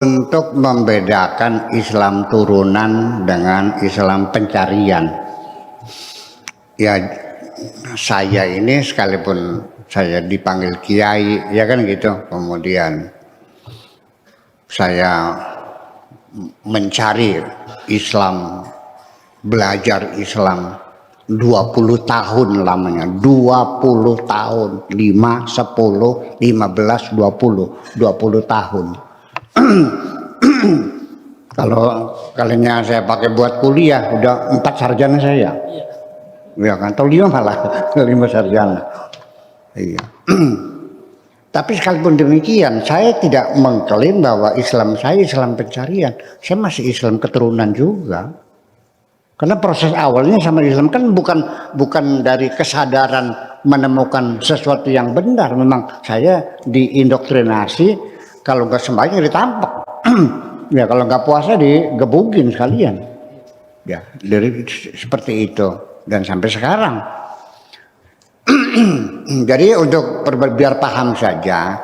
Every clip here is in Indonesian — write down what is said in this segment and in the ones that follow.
Untuk membedakan Islam turunan dengan Islam pencarian, ya saya ini sekalipun saya dipanggil kiai, ya kan gitu, kemudian saya mencari Islam, belajar Islam 20 tahun lamanya, 20 tahun, 5, 10, 15, 20 tahun. Kalau kalinya saya pakai buat kuliah udah 4 sarjana saya, ya kan, atau 5 malah 5 sarjana. Iya. Tapi sekalipun demikian, saya tidak mengklaim bahwa Islam saya Islam pencarian, saya masih Islam keturunan juga. Karena proses awalnya sama Islam kan bukan dari kesadaran menemukan sesuatu yang benar. Memang saya diindoktrinasi. Kalau nggak sembahyang ditampok, ya kalau nggak puasa digebugin sekalian, ya dari seperti itu dan sampai sekarang. Jadi untuk biar paham saja,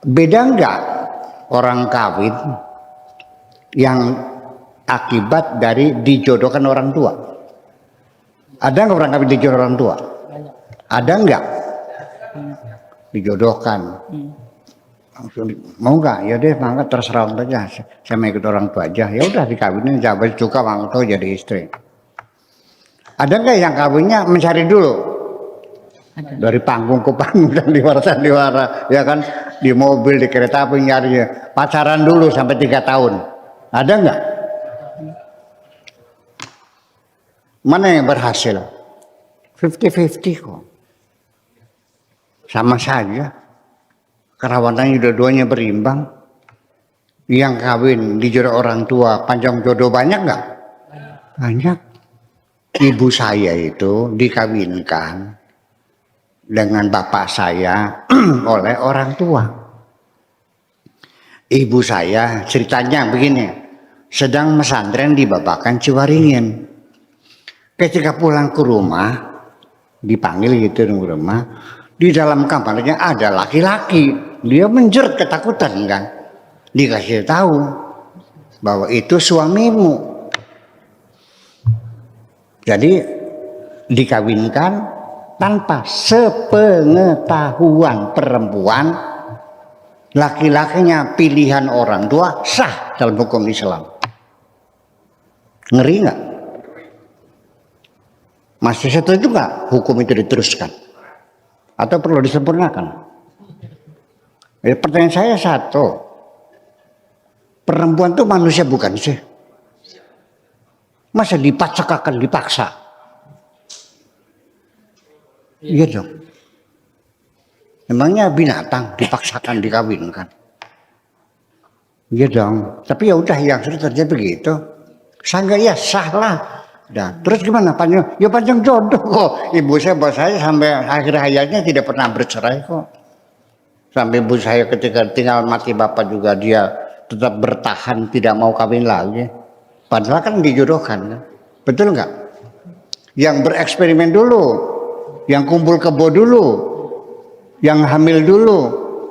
beda nggak orang kawin yang akibat dari dijodohkan orang tua? Ada nggak orang kawin dijodoh orang tua? Ada nggak dijodohkan? Mau nggak? Ya deh, mangga terserah aja. Saya mau ikut orang tua aja. Ya udah dikawinin, jabat suka waktu jadi istri. Ada nggak yang kawinnya mencari dulu? Ada. Dari panggung ke panggung, sandiwara, ya kan, di mobil, di kereta api nyari, pacaran dulu sampai 3 tahun. Ada nggak? Mana yang berhasil? 50-50 kok. Sama saja. Kerawanannya dua-duanya berimbang. Yang kawin dijodoh orang tua, panjang jodoh banyak nggak? Banyak. Ibu saya itu dikawinkan dengan bapak saya oleh orang tua. Ibu saya ceritanya begini, sedang mesantren di Babakan Ciwaringin. Ketika pulang ke rumah, dipanggil gitu di rumah, di dalam kamarnya ada laki-laki. Dia menjerit ketakutan kan. Dikasih tahu bahwa itu suamimu. Jadi dikawinkan tanpa sepengetahuan perempuan, laki-lakinya pilihan orang tua, sah dalam hukum Islam. Ngeri nggak? Masih setuju nggak hukum itu diteruskan? Atau perlu disempurnakan? Ya, pertanyaan saya satu, perempuan itu manusia bukan sih? Masa dipaksa? Iya dong. Emangnya binatang dipaksakan dikawinkan? Iya dong. Tapi ya udah yang sudah terjadi begitu. Sangga ya sah lah. Dan terus gimana panjang? Ya panjang jodoh kok. Ibu saya bawa saya sampai akhir hayatnya tidak pernah bercerai kok. Sampai ibu saya ketika tinggal mati bapak juga dia tetap bertahan tidak mau kawin lagi. Padahal kan dijodohkan, kan? Betul nggak? Yang bereksperimen dulu, yang kumpul kebo dulu, yang hamil dulu,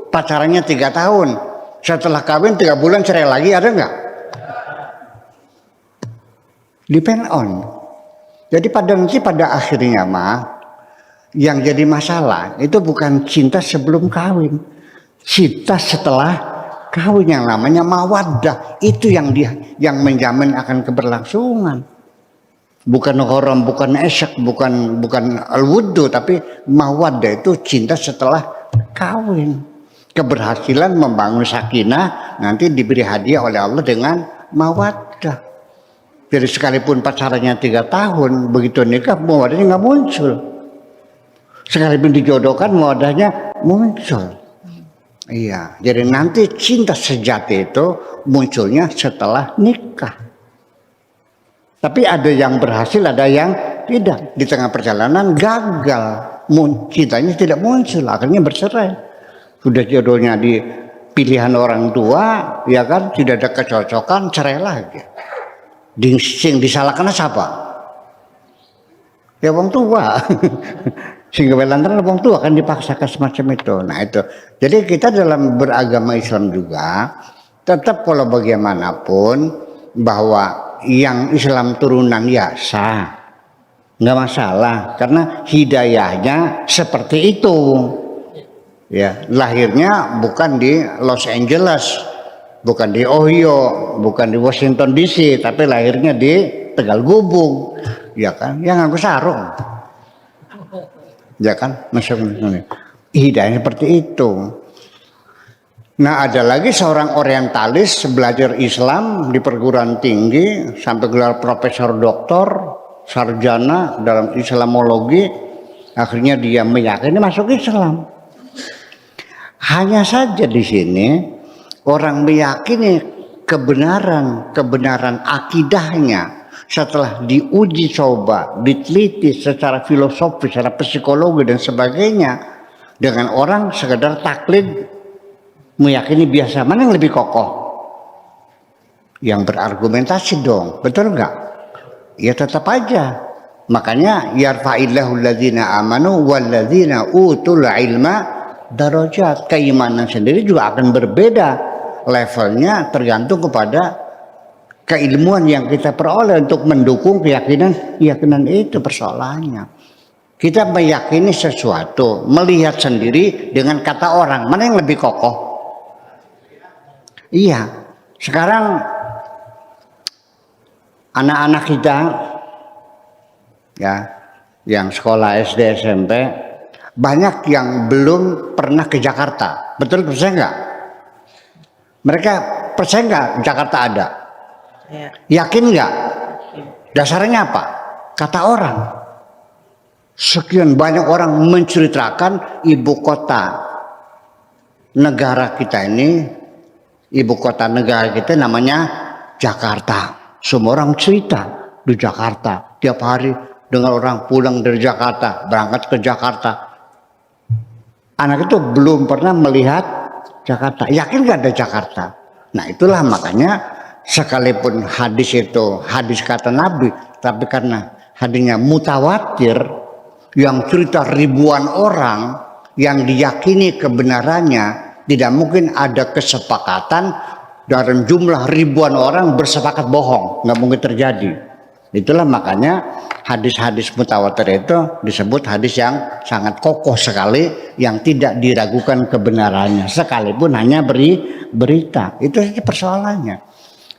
pacarannya 3 tahun, setelah kawin 3 bulan cerai lagi, ada nggak? Depend on. Jadi pada akhirnya yang jadi masalah itu bukan cinta sebelum kawin, cinta setelah kawin yang namanya mawaddah. Itu yang menjamin akan keberlangsungan. Bukan gharam, bukan isyak, bukan al-wuddu, tapi mawaddah itu cinta setelah kawin. Keberhasilan membangun sakinah nanti diberi hadiah oleh Allah dengan mawaddah. Jadi sekalipun pacarannya 3 tahun, begitu nikah mawaddahnya nggak muncul. Sekalipun dijodohkan mawaddahnya muncul. Iya, jadi nanti cinta sejati itu munculnya setelah nikah. Tapi ada yang berhasil, ada yang tidak. Di tengah perjalanan gagal, cintanya tidak muncul, akhirnya bercerai. Sudah jodohnya di pilihan orang tua, ya kan, tidak ada kecocokan, cerai lagi. Sing disalahkan siapa? Ya orang tua. Sehingga lantaran wong tua akan dipaksakan semacam itu. Nah itu. Jadi kita dalam beragama Islam juga tetap kalau bagaimanapun bahwa yang Islam turunan ya sah, nggak masalah karena hidayahnya seperti itu. Ya, lahirnya bukan di Los Angeles, bukan di Ohio, bukan di Washington DC, tapi lahirnya di Tegal Gubung, ya kan? Yang aku sarung, ya kan? Hidayahnya seperti itu. Nah, ada lagi seorang orientalis belajar Islam di perguruan tinggi sampai gelar profesor doktor, sarjana dalam Islamologi, akhirnya dia meyakini masuk Islam. Hanya saja di sini orang meyakini kebenaran akidahnya setelah diuji coba, diteliti secara filosofi, secara psikologi dan sebagainya dengan orang sekedar taklid meyakini biasa. Mana yang lebih kokoh? Yang berargumentasi dong, betul nggak? Ya tetap aja. Makanya yarfa'illahu alladzina amanu walladzina utul ilma darajat. Keimanan sendiri juga akan berbeda levelnya tergantung kepada keilmuan yang kita peroleh untuk mendukung keyakinan itu persoalannya. Kita meyakini sesuatu, melihat sendiri dengan kata orang, mana yang lebih kokoh? Iya, sekarang anak-anak kita ya yang sekolah SD SMP banyak yang belum pernah ke Jakarta. Betul, percaya nggak? Mereka percaya nggak Jakarta ada? Ya. Yakin nggak? Dasarnya apa? Kata orang. Sekian banyak orang menceritakan ibu kota negara kita ini, ibu kota negara kita namanya Jakarta. Semua orang cerita di Jakarta. Tiap hari dengar orang pulang dari Jakarta, berangkat ke Jakarta. Anak itu belum pernah melihat Jakarta. Yakin gak ada Jakarta? Nah itulah makanya sekalipun hadis itu hadis kata Nabi, tapi karena hadisnya mutawatir yang cerita ribuan orang yang diyakini kebenarannya, tidak mungkin ada kesepakatan dalam jumlah ribuan orang bersepakat bohong, nggak mungkin terjadi. Itulah makanya hadis-hadis mutawatir itu disebut hadis yang sangat kokoh sekali, yang tidak diragukan kebenarannya sekalipun hanya berita. Itu saja persoalannya.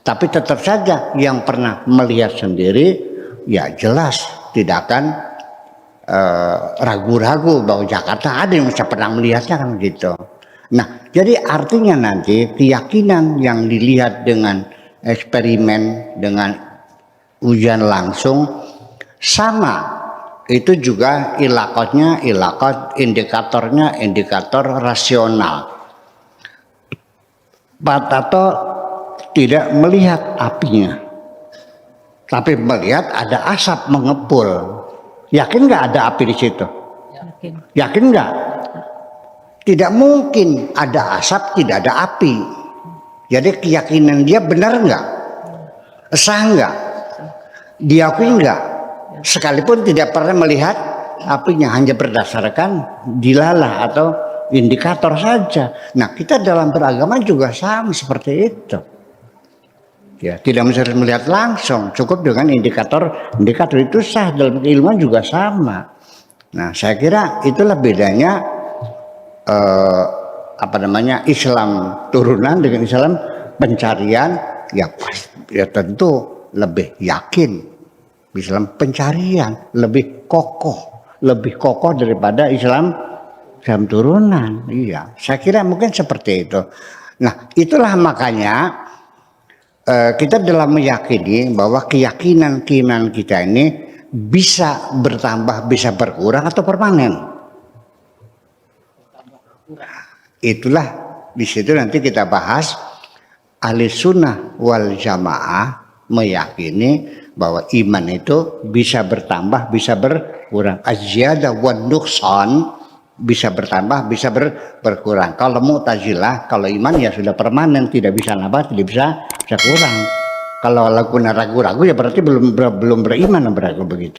Tapi tetap saja yang pernah melihat sendiri ya jelas tidak akan ragu-ragu bahwa Jakarta ada yang bisa pernah melihatnya kan gitu. Nah, jadi artinya nanti keyakinan yang dilihat dengan eksperimen, dengan ujian langsung sama, itu juga indikatornya indikator rasional. Pak Tato tidak melihat apinya, tapi melihat ada asap mengepul. Yakin nggak ada api di situ? Yakin nggak? Tidak mungkin ada asap tidak ada api. Jadi keyakinan dia benar nggak? Sah nggak? Diakui enggak? Sekalipun tidak pernah melihat apinya, hanya berdasarkan dilalah atau indikator saja. Nah, kita dalam beragama juga sama seperti itu. Ya, tidak mesti melihat langsung, cukup dengan indikator itu sah. Dalam keilmuan juga sama. Nah, saya kira itulah bedanya Islam turunan dengan Islam pencarian. Ya tentu lebih yakin Islam pencarian, lebih kokoh daripada Islam turunan. Iya, saya kira mungkin seperti itu. Nah, itulah makanya kita dalam meyakini bahwa keyakinan kita ini bisa bertambah, bisa berkurang atau permanen. Itulah di situ nanti kita bahas. Ahli sunnah wal jamaah meyakini bahwa iman itu bisa bertambah, bisa berkurang. Az-ziyadah wan nuqsan, bisa bertambah, bisa berkurang. Kalau Mu'tazilah, kalau iman ya sudah permanen, tidak bisa nambah, tidak bisa kurang. Kalau ragu-ragu ya berarti belum beriman, berarti begitu.